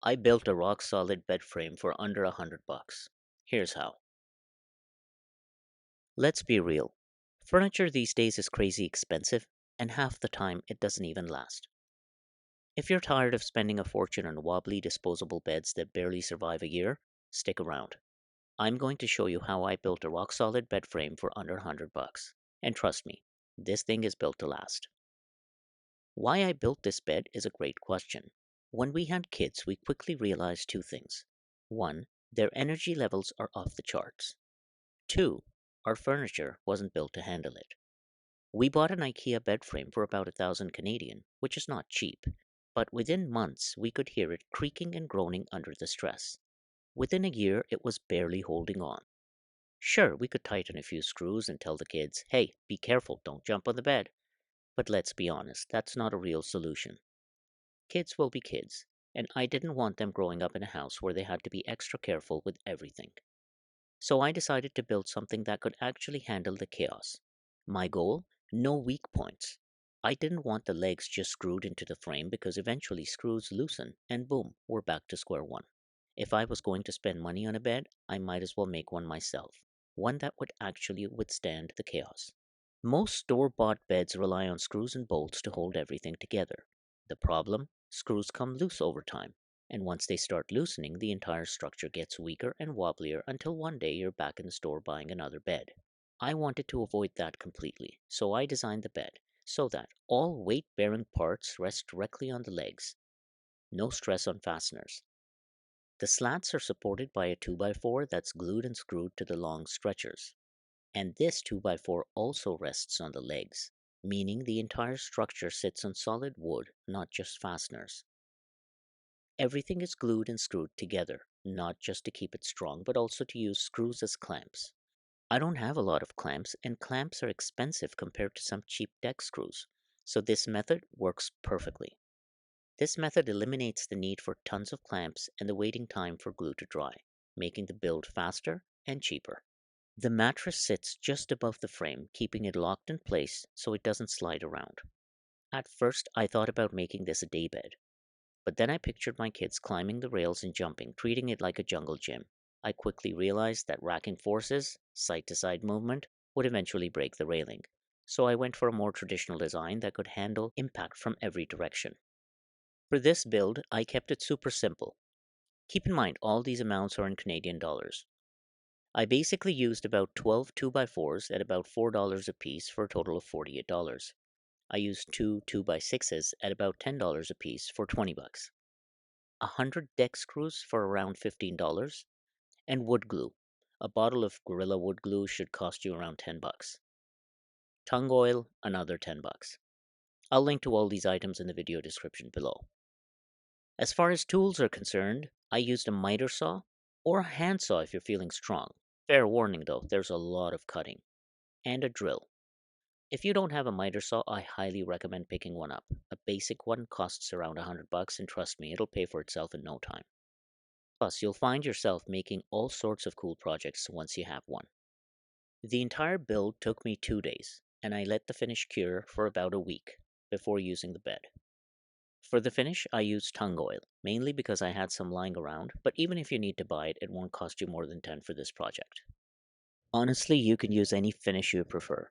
I built a rock-solid bed frame for under $100. Here's how. Let's be real. Furniture these days is crazy expensive, and half the time it doesn't even last. If you're tired of spending a fortune on wobbly disposable beds that barely survive a year, stick around. I'm going to show you how I built a rock-solid bed frame for under $100. And trust me, this thing is built to last. Why I built this bed is a great question. When we had kids, we quickly realized two things. One, their energy levels are off the charts. Two, our furniture wasn't built to handle it. We bought an IKEA bed frame for about 1,000 Canadian, which is not cheap, but within months we could hear it creaking and groaning under the stress. Within a year, it was barely holding on. Sure, we could tighten a few screws and tell the kids, hey, be careful, don't jump on the bed. But let's be honest, that's not a real solution. Kids will be kids, and I didn't want them growing up in a house where they had to be extra careful with everything. So I decided to build something that could actually handle the chaos. My goal? No weak points. I didn't want the legs just screwed into the frame because eventually screws loosen and boom, we're back to square one. If I was going to spend money on a bed, I might as well make one myself. One that would actually withstand the chaos. Most store-bought beds rely on screws and bolts to hold everything together. The problem? Screws come loose over time, and once they start loosening, the entire structure gets weaker and wobblier until one day you're back in the store buying another bed. I wanted to avoid that completely, so I designed the bed so that all weight-bearing parts rest directly on the legs. No stress on fasteners. The slats are supported by a 2x4 that's glued and screwed to the long stretchers. And this 2x4 also rests on the legs, meaning the entire structure sits on solid wood, not just fasteners. Everything is glued and screwed together, not just to keep it strong, but also to use screws as clamps. I don't have a lot of clamps, and clamps are expensive compared to some cheap deck screws, so this method works perfectly. This method eliminates the need for tons of clamps and the waiting time for glue to dry, making the build faster and cheaper. The mattress sits just above the frame, keeping it locked in place so it doesn't slide around. At first, I thought about making this a daybed, but then I pictured my kids climbing the rails and jumping, treating it like a jungle gym. I quickly realized that racking forces, side-to-side movement, would eventually break the railing, so I went for a more traditional design that could handle impact from every direction. For this build, I kept it super simple. Keep in mind, all these amounts are in Canadian dollars. I basically used about 12 2x4s at about $4 a piece for a total of $48. I used two 2x6s at about $10 a piece for $20. 100 deck screws for around $15, and wood glue. A bottle of Gorilla wood glue should cost you around $10. Tung oil, another $10. I'll link to all these items in the video description below. As far as tools are concerned, I used a miter saw or a handsaw if you're feeling strong. Fair warning though, there's a lot of cutting. And a drill. If you don't have a miter saw, I highly recommend picking one up. A basic one costs around $100, and trust me, it'll pay for itself in no time. Plus, you'll find yourself making all sorts of cool projects once you have one. The entire build took me 2 days, and I let the finish cure for about a week before using the bed. For the finish, I used tung oil, mainly because I had some lying around, but even if you need to buy it, it won't cost you more than 10 for this project. Honestly, you can use any finish you prefer.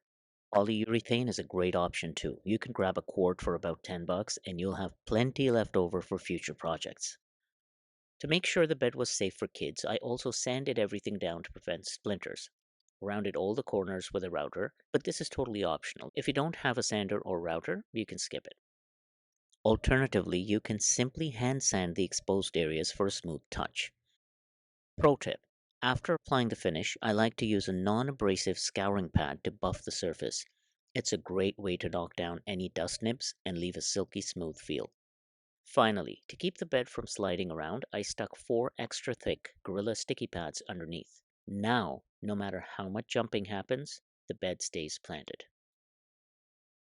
Polyurethane is a great option too. You can grab a quart for about $10 and you'll have plenty left over for future projects. To make sure the bed was safe for kids, I also sanded everything down to prevent splinters. Rounded all the corners with a router, but this is totally optional. If you don't have a sander or router, you can skip it. Alternatively, you can simply hand sand the exposed areas for a smooth touch. Pro tip. After applying the finish, I like to use a non-abrasive scouring pad to buff the surface. It's a great way to knock down any dust nibs and leave a silky smooth feel. Finally, to keep the bed from sliding around, I stuck 4 extra thick Gorilla sticky pads underneath. Now, no matter how much jumping happens, the bed stays planted.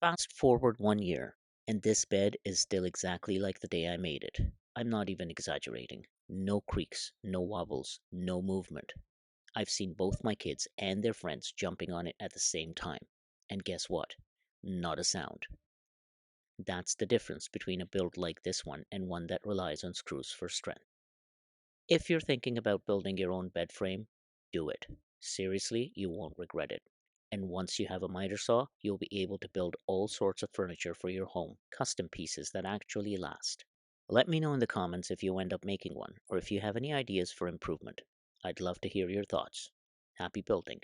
Fast forward 1 year, and this bed is still exactly like the day I made it. I'm not even exaggerating. No creaks, no wobbles, no movement. I've seen both my kids and their friends jumping on it at the same time. And guess what? Not a sound. That's the difference between a build like this one and one that relies on screws for strength. If you're thinking about building your own bed frame, do it. Seriously, you won't regret it. And once you have a miter saw, you'll be able to build all sorts of furniture for your home, custom pieces that actually last. Let me know in the comments if you end up making one, or if you have any ideas for improvement. I'd love to hear your thoughts. Happy building!